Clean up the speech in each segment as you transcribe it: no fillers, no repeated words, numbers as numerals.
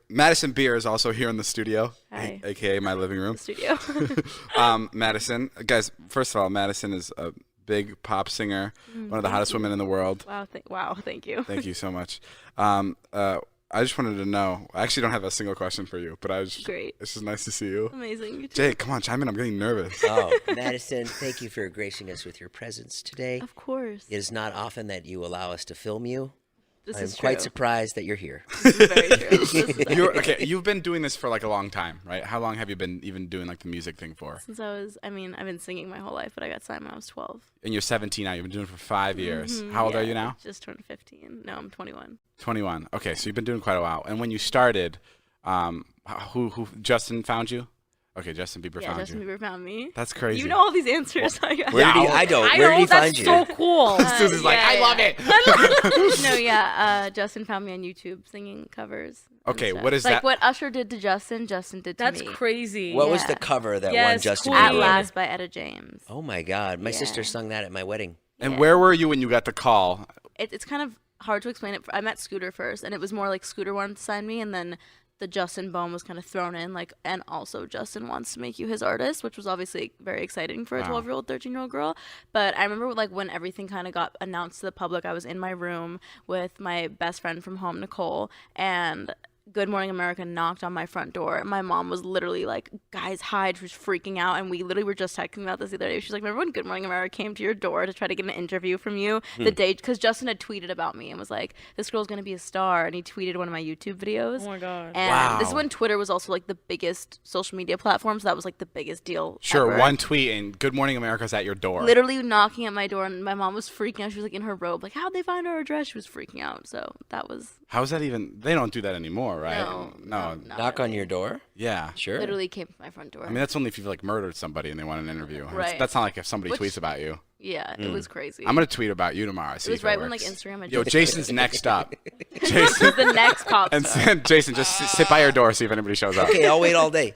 Madison Beer is also here in the studio, Hi. aka my living room. Studio. Madison, guys. First of all, Madison is a big pop singer, one of the hottest women in the world. Wow, thank you. Thank you so much. I just wanted to know. I actually don't have a single question for you, but Great. It's just nice to see you. Amazing. You too. Jay, come on, chime in. I'm getting nervous. Oh, Madison, thank you for gracing us with your presence today. Of course. It is not often that you allow us to film you. This I'm is quite true. surprised that you're here. This is very true. This is Okay, you've been doing this for like a long time, right? How long have you been even doing like the music thing for? Since I've been singing my whole life, but I got signed when I was 12. And you're 17 now. You've been doing it for 5 years. How old are you now? Just turned 15. No, I'm 21. 21. Okay, so you've been doing quite a while. And when you started, who Justin found you? Okay, Justin Bieber found Justin you. Bieber found me. That's crazy. You know all these answers. Where did he? I don't. Where did he find you? That's so cool. Susie's like, I love it. No, Justin found me on YouTube singing covers. and Okay, stuff. what is like that? what Usher did to Justin, Justin did to That's me. crazy. What was Yeah. the cover that won Yes, Justin Queen. At Bieber? Last by Etta James. Oh my God, my sister Yeah. sung that at my wedding. And Yeah. where were you when you got the call? It's kind of hard to explain it. I met Scooter first, and it was more like Scooter wanted to sign me, and then the Justin bomb was kind of thrown in, like, and also Justin wants to make you his artist, which was obviously very exciting for a Wow. 12-year-old, 13-year-old girl. But I remember, like, when everything kind of got announced to the public, I was in my room with my best friend from home, Nicole, and Good Morning America knocked on my front door. My mom was literally like, guys, hide. She was freaking out. And we literally were just texting about this the other day. She's like, remember when Good Morning America came to your door to try to get an interview from you the day? Because Justin had tweeted about me and was like, this girl's going to be a star. And he tweeted one of my YouTube videos. Oh my God. And this is Wow. when Twitter was also like the biggest social media platform. So that was like the biggest deal. Sure, ever. one tweet and Good Morning America's at your door. Literally knocking at my door. And my mom was freaking out. She was like in her robe. Like, how'd they find our address? She was freaking out. So that was. How's that even? They don't do that anymore, right? No. not Knock on really. your door? Yeah. Sure. Literally came to my front door. I mean, that's only if you've like murdered somebody and they want an interview. Right. That's not like if somebody Which- tweets about you. Yeah, it was crazy. I'm gonna tweet about you tomorrow. See It was if right when like works. Instagram had Yo, just Jason's next up. This Jason is the next pop and star. Jason, just sit by your door, see if anybody shows up. Okay, I'll wait all day.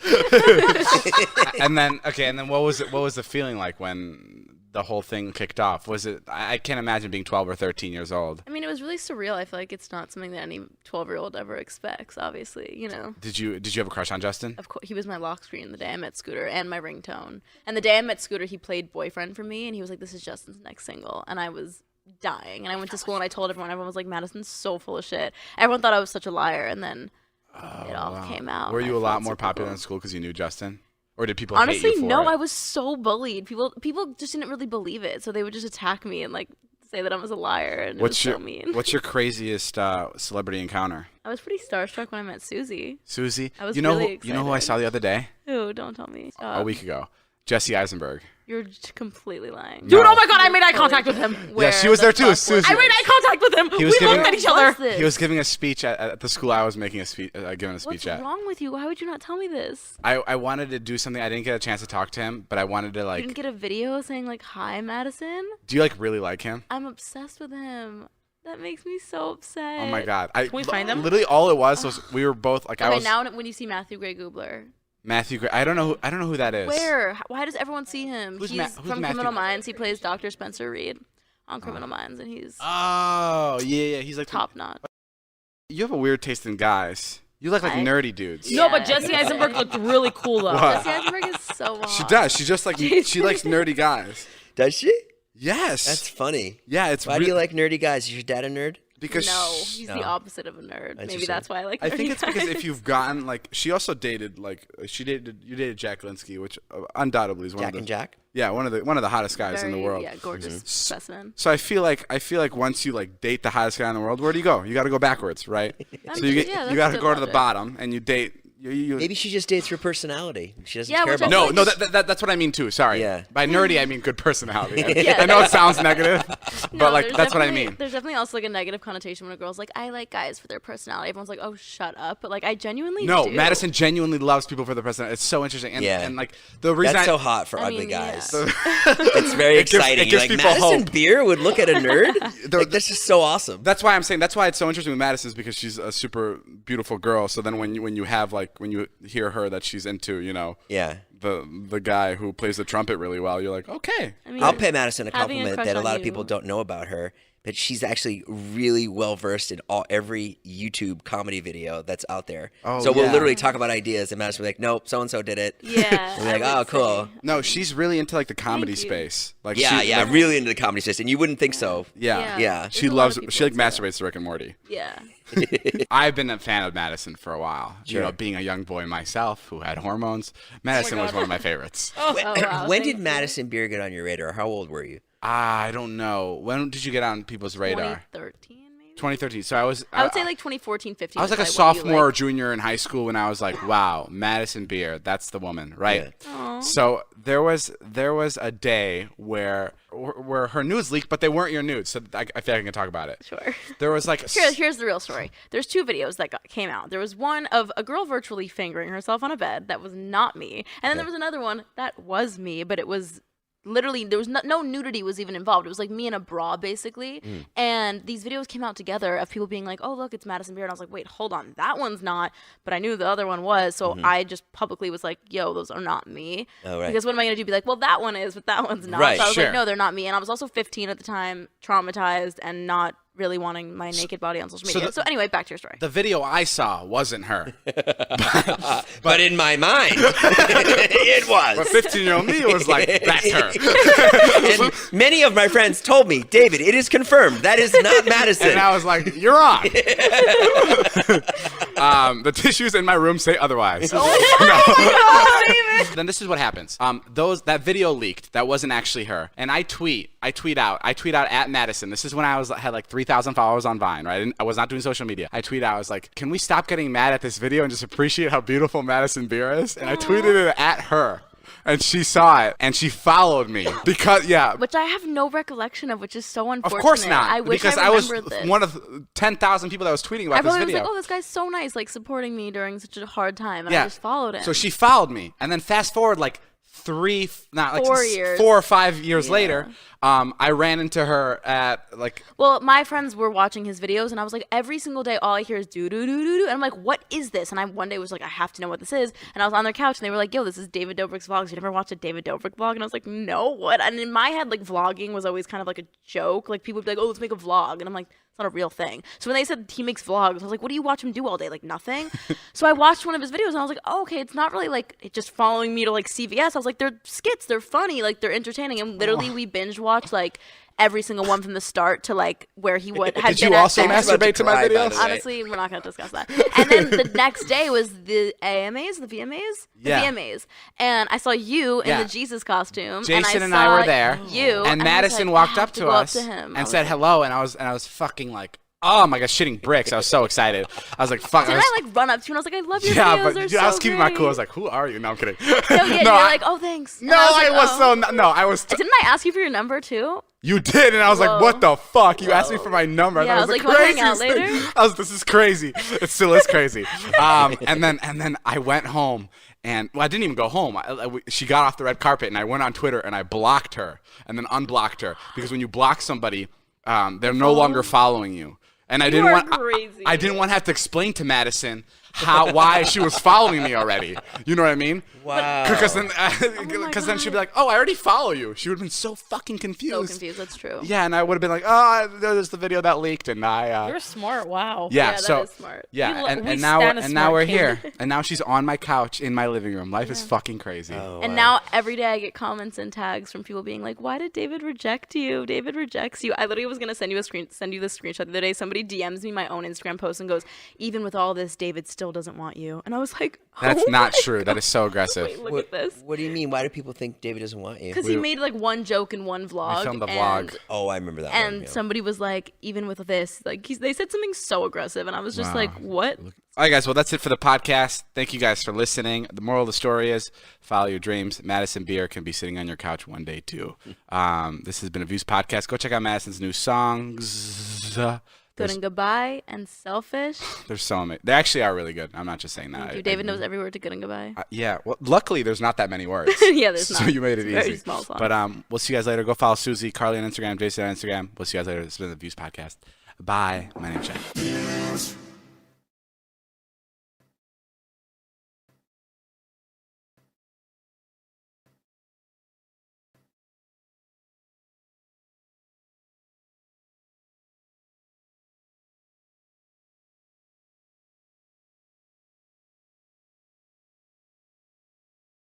And then what was it? What was the feeling like when the whole thing kicked off? Was it? I can't imagine being 12 or 13 years old. I mean, it was really surreal. I feel like it's not something that any 12-year-old ever expects, obviously, you know. Did you have a crush on Justin? Of course, he was my lock screen the day I met Scooter and my ringtone. And the day I met Scooter, he played Boyfriend for me, and he was like, this is Justin's next single. And I was dying. And I went to school and I told everyone. Everyone was like, Madison's so full of shit. Everyone thought I was such a liar, and then it all came out. Were and you I a lot felt more super popular cool. in school because you knew Justin, or did people Honestly, hate you for no, it? I was so bullied. People just didn't really believe it, so they would just attack me and like say that I was a liar, and it was so mean. What's your craziest celebrity encounter? I was pretty starstruck when I met Susie. Susie? I was you know really you know who I excited. saw the other day? Ooh, don't tell me. A week ago. Jesse Eisenberg. You're completely lying. Dude, oh my God, I made eye contact with him. Where she was the there too, fuck was Susie. I made eye contact with him. He was We giving- looked at each Where other. was this? He was giving a speech at the school I was making a speech, giving a speech What's at. wrong with you? Why would you not tell me this? I wanted to do something. I didn't get a chance to talk to him, but I wanted to You like. didn't get a video saying like, "Hi, Madison." Do you like really like him? I'm obsessed with him. That makes me so upset. Oh my God! Can we find him? Literally, all it was we were both like I Okay, was now when you see Matthew Gray Goobler, Matthew Gray. I don't know who that is. where? Why does everyone see him? Who's He's who's from Matthew Criminal Gray? Minds. He plays Dr. Spencer Reed on Criminal Minds, and he's Oh yeah. He's like top notch. You have a weird taste in guys. You like I- nerdy dudes. No, but Yeah. Jesse Eisenberg looked really cool though. What? Jesse Eisenberg is so hot. She does. She just like she likes nerdy guys. Does she? Yes. That's funny. yeah. It's Why do you like nerdy guys? Is your dad a nerd? because No, he's No. the opposite of a nerd. Maybe Interesting. that's why I like. I think nerdy it's because guys. if you've gotten like she also dated like you dated 𝐥𝐤𝐤𝐿𝐿𝐿𝐿𝐿𝐿𝐿𝐿𝐿𝐿𝐿𝐿𝐿𝐿𝐿𝐿 undoubtedly is one of the Jack yeah one of the hottest guys in the Very, world. Yeah, gorgeous specimen. So I feel like once you like date the hottest guy in the world, where do you go? You got to go backwards, right? So you that's got to good go to the logic. bottom and you date. You, Maybe she just dates her personality. She doesn't Yeah, care which I about feel no, like- that's what I mean too. Sorry. Yeah. By nerdy, I mean good personality. Yeah. I know it sounds negative, but No, like there's that's what I definitely- mean. There's definitely also like a negative connotation when a girl's like, I like guys for their personality. Everyone's like, oh, shut up. But like, I genuinely No, do. Madison genuinely loves people for their personality. It's so interesting, and, Yeah. and like the reason That's I, so hot for I ugly mean, guys. yeah. It's very It gives- exciting. it You're gives like, people Madison hope. Beer would look at a nerd? Like, this is so awesome. That's why I'm saying that's why it's so interesting with Madison is because she's a super beautiful girl. So then when you have like when you hear her that she's into Yeah. the guy who plays the trumpet really well, you're like okay. I mean, I'll pay Madison a having a compliment crush that a on lot of you- people don't know about her. but she's actually really well versed in every YouTube comedy video that's out there. Oh, so we'll yeah. literally talk about ideas, and Madison will be like, "Nope, so and so did it." Yeah. We'll be like, I "Oh, would cool." say. No, she's really into like the comedy Thank you. space. Like Yeah, really into the comedy system. You wouldn't think so. Yeah. Yeah. There's She a lot loves. of people She like into that. masturbates to Rick and Morty. Yeah. I've been a fan of Madison for a while. You Sure. know, being a young boy myself who had hormones, Madison was God. one of my favorites. Oh, wow. When thank did you. Madison Beer get on your radar? How old were you? I don't know. When did you get on people's radar? 2013 maybe? 2013. So I was. I would say like 2014, 15. I was like a is probably when you, sophomore or like- junior in high school when I was like, wow, Madison Beer, that's the woman, right? Yeah. Aw. So there was a day where her nudes leaked, but they weren't your nudes. So I feel like I can talk about it. Sure. There was like Here's the real story. There's 2 videos that came out. There was one of a girl virtually fingering herself on a bed. That was not me. And then there was another one that was me, but it was literally there was no nudity was even involved. It was like me in a bra basically. And these videos came out together of people being like, "Oh, look, it's Madison Beer." And I was like, "Wait, hold on. That one's not." But I knew the other one was. So I just publicly was like, "Yo, those are not me." Oh, right. Because what am I going to do? Be like, "Well, that one is, but that one's not." Right, so I was sure. like, "No, they're not me." And I was also 15 at the time, traumatized and not really wanting my naked body on social media. So anyway, back to your story. the video I saw wasn't her. But in my mind, it But was. 15-year-old me was like, that's her. And many of my friends told me, "David, it is confirmed. That is not Madison." And I was like, you're on. The tissues in my room say otherwise. Then this is what happens. That video leaked. That wasn't actually her. And I tweet out at Madison. This is when I had like 3,000 followers on Vine, right? I was not doing social media. I tweet out, I was like, can we stop getting mad at this video and just appreciate how beautiful Madison Beer is? And I tweeted it at her. And she saw it, and she followed me because, Which I have no recollection of, which is so unfortunate. of course not. I wish because I I was remembered this. one of 10,000 people that was tweeting about I this probably was video. like, "Oh, this guy's so nice, like supporting me during such a hard time," and I just followed him. So she followed me, and then fast forward like 4 years. 4 or 5 years later, I ran into her at like. Well, my friends were watching his videos, and I was like, every single day, all I hear is do do do do do, and I'm like, "What is this?" And I one day was like, "I have to know what this is," and I was on their couch, and they were like, "Yo, this is David Dobrik's vlogs. You never watched a David Dobrik vlog?" And I was like, "No, what?" And in my head, like vlogging was always kind of like a joke. Like people would be like, "Oh, let's make a vlog," and I'm like, it's not a real thing. So when they said he makes vlogs, I was like, what do you watch him do all day? Like nothing. So I watched one of his videos and I was like, oh, okay, it's not really like just following me to like CVS. I was like, they're skits, they're funny, like they're entertaining. And literally we binge watched like every single one from the start to like where he would have Did you been also at. masturbate to my cry, by videos? the way. Honestly, we're not going to discuss that. And then the next day was the AMAs, the VMAs? The Yeah. VMAs. And I saw you in Yeah. the Jesus costume. Jason and and I saw were there. You. And I was Madison like, walked I up have to go us up to him. I and was said like, hello, and I was fucking like, oh my gosh, shitting bricks. I was so excited. I was like, fuck. Didn't I like run up to you and I was like, I love your yeah, videos. but They're dude, I was so keeping my great. cool. I was like, who are you? No, I'm kidding. No, yeah, no, you're like, oh, thanks. no, And I was like, so oh. no, I was. Didn't I ask you for your number too? You did, and I was like, Whoa. "What the fuck?" You asked me for my number. Yeah, I I thought was it like, was "You the wanna hang out craziest thing. later?" I was, this is crazy. It still is crazy. And then I went home, and well, I didn't even go home. She got off the red carpet, and I went on Twitter, and I blocked her, and then unblocked her because when you block somebody, they're no longer following you. And I didn't are want crazy. I didn't want to have to explain to Madison why she was following me already. You know what I mean? Wow. Because then, my then she'd be God. like, "Oh, I already follow you." She would have been so fucking confused. So confused. That's true. Yeah, and I would have been like, "Oh, there's the video that leaked," and I. You're smart. Wow. Yeah, Yeah, that so is smart. yeah, We and stand now a and now smart we're kid. here, and now she's on my couch in my living room. Life is fucking crazy. Oh, And wow. now every day I get comments and tags from people being like, "Why did David reject you? David rejects you." I literally was gonna send you this screenshot the other day. Somebody DMs me my own Instagram post and goes, "Even with all this, David still doesn't want you." And I was like, That's oh not my true. That is so aggressive. Wait, look What, at this. what do you mean? Why do people think David doesn't want you? Because he made like one joke in one vlog. filmed a and, vlog. Oh, I remember that And one. Yeah. somebody was like, "Even with this, like they said something so aggressive," and I was just Wow. like, "What?" All right, guys. Well, that's it for the podcast. Thank you guys for listening. The moral of the story is follow your dreams. Madison Beer can be sitting on your couch one day, too. This has been a Views podcast. Go check out Madison's new songs. Good and goodbye and selfish. There's so many. They actually are really good. I'm not just saying that. Thank you. David knows every word to good and goodbye. Yeah. Well, luckily, there's not that many words. Yeah, there's So not. you made it It's a very easy. small song. But we'll see you guys later. Go follow Susie, Carly on Instagram, Jason on Instagram. We'll see you guys later. This has been the Views podcast. Bye. My name's Jack.